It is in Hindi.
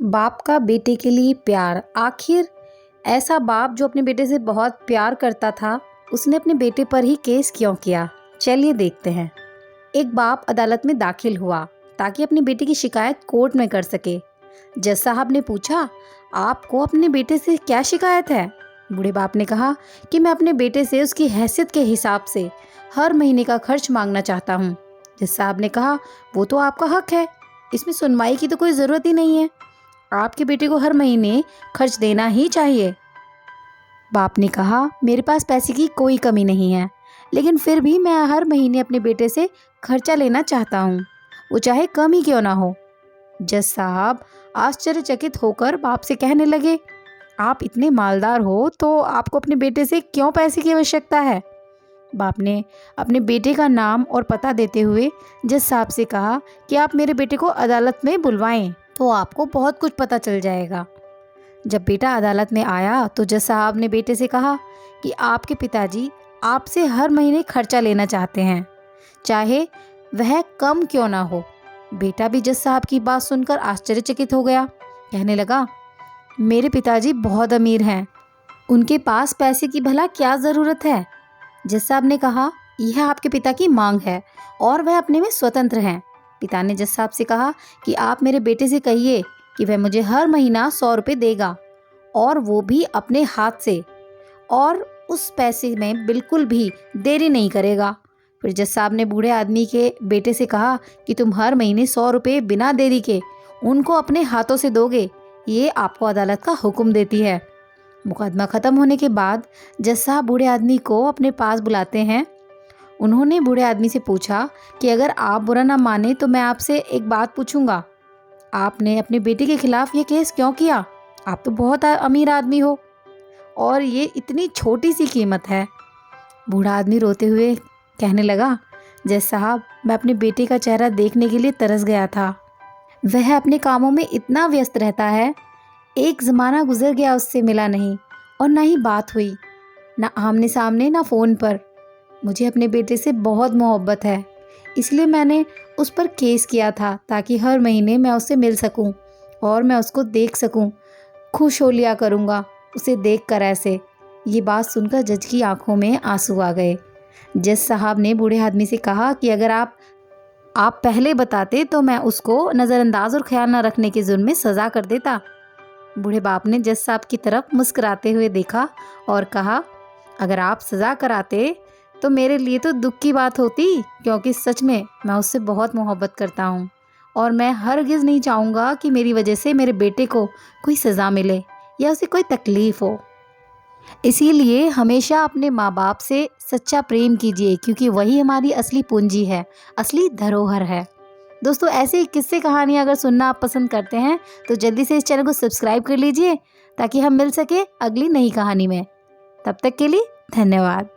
बाप का बेटे के लिए प्यार। आखिर ऐसा बाप जो अपने बेटे से बहुत प्यार करता था, उसने अपने बेटे पर ही केस क्यों किया? चलिए देखते हैं। एक बाप अदालत में दाखिल हुआ ताकि अपने बेटे की शिकायत कोर्ट में कर सके। जज साहब ने पूछा, आपको अपने बेटे से क्या शिकायत है? बूढ़े बाप ने कहा कि मैं अपने बेटे से उसकी हैसियत के हिसाब से हर महीने का खर्च मांगना चाहता हूँ। जज साहब ने कहा, वो तो आपका हक है, इसमें सुनवाई की तो कोई ज़रूरत ही नहीं है। आपके बेटे को हर महीने खर्च देना ही चाहिए। बाप ने कहा, मेरे पास पैसे की कोई कमी नहीं है, लेकिन फिर भी मैं हर महीने अपने बेटे से खर्चा लेना चाहता हूँ, वो चाहे कम ही क्यों ना हो। जज साहब आश्चर्यचकित होकर बाप से कहने लगे, आप इतने मालदार हो तो आपको अपने बेटे से क्यों पैसे की आवश्यकता है? बाप ने अपने बेटे का नाम और पता देते हुए जज साहब से कहा कि आप मेरे बेटे को अदालत में बुलवाएं तो आपको बहुत कुछ पता चल जाएगा। जब बेटा अदालत में आया तो जज साहब ने बेटे से कहा कि आपके पिताजी आपसे हर महीने खर्चा लेना चाहते हैं, चाहे वह कम क्यों ना हो। बेटा भी जज साहब की बात सुनकर आश्चर्यचकित हो गया। कहने लगा, मेरे पिताजी बहुत अमीर हैं, उनके पास पैसे की भला क्या ज़रूरत है? जज साहब ने कहा, यह आपके पिता की मांग है और वह अपने में स्वतंत्र हैं। पिता ने जज साहब से कहा कि आप मेरे बेटे से कहिए कि वह मुझे हर महीना 100 रुपये देगा, और वो भी अपने हाथ से, और उस पैसे में बिल्कुल भी देरी नहीं करेगा। फिर जज साहब ने बूढ़े आदमी के बेटे से कहा कि तुम हर महीने 100 रुपये बिना देरी के उनको अपने हाथों से दोगे, ये आपको अदालत का हुक्म देती है। मुकदमा ख़त्म होने के बाद जज साहब बूढ़े आदमी को अपने पास बुलाते हैं। उन्होंने बूढ़े आदमी से पूछा कि अगर आप बुरा ना माने तो मैं आपसे एक बात पूछूंगा, आपने अपने बेटे के खिलाफ ये केस क्यों किया? आप तो बहुत अमीर आदमी हो और ये इतनी छोटी सी कीमत है। बूढ़ा आदमी रोते हुए कहने लगा, जज साहब, मैं अपने बेटे का चेहरा देखने के लिए तरस गया था। वह अपने कामों में इतना व्यस्त रहता है, एक ज़माना गुजर गया उससे मिला नहीं और ना ही बात हुई, ना आमने सामने ना फ़ोन पर। मुझे अपने बेटे से बहुत मोहब्बत है, इसलिए मैंने उस पर केस किया था ताकि हर महीने मैं उससे मिल सकूं और मैं उसको देख सकूं। खुश हो लिया करूँगा उसे देखकर ऐसे। ये बात सुनकर जज की आंखों में आंसू आ गए। जज साहब ने बूढ़े आदमी से कहा कि अगर आप पहले बताते तो मैं उसको नज़रअंदाज और ख्याल न रखने के जुर्म में सज़ा कर देता। बूढ़े बाप ने जज साहब की तरफ मुस्कुराते हुए देखा और कहा, अगर आप सज़ा कराते तो मेरे लिए तो दुख की बात होती, क्योंकि सच में मैं उससे बहुत मोहब्बत करता हूँ और मैं हरगिज़ नहीं चाहूँगा कि मेरी वजह से मेरे बेटे को कोई सज़ा मिले या उसे कोई तकलीफ़ हो। इसीलिए हमेशा अपने माँ बाप से सच्चा प्रेम कीजिए, क्योंकि वही हमारी असली पूंजी है, असली धरोहर है। दोस्तों, ऐसे किस्से कहानियाँ अगर सुनना आप पसंद करते हैं तो जल्दी से इस चैनल को सब्सक्राइब कर लीजिए ताकि हम मिल सके अगली नई कहानी में। तब तक के लिए धन्यवाद।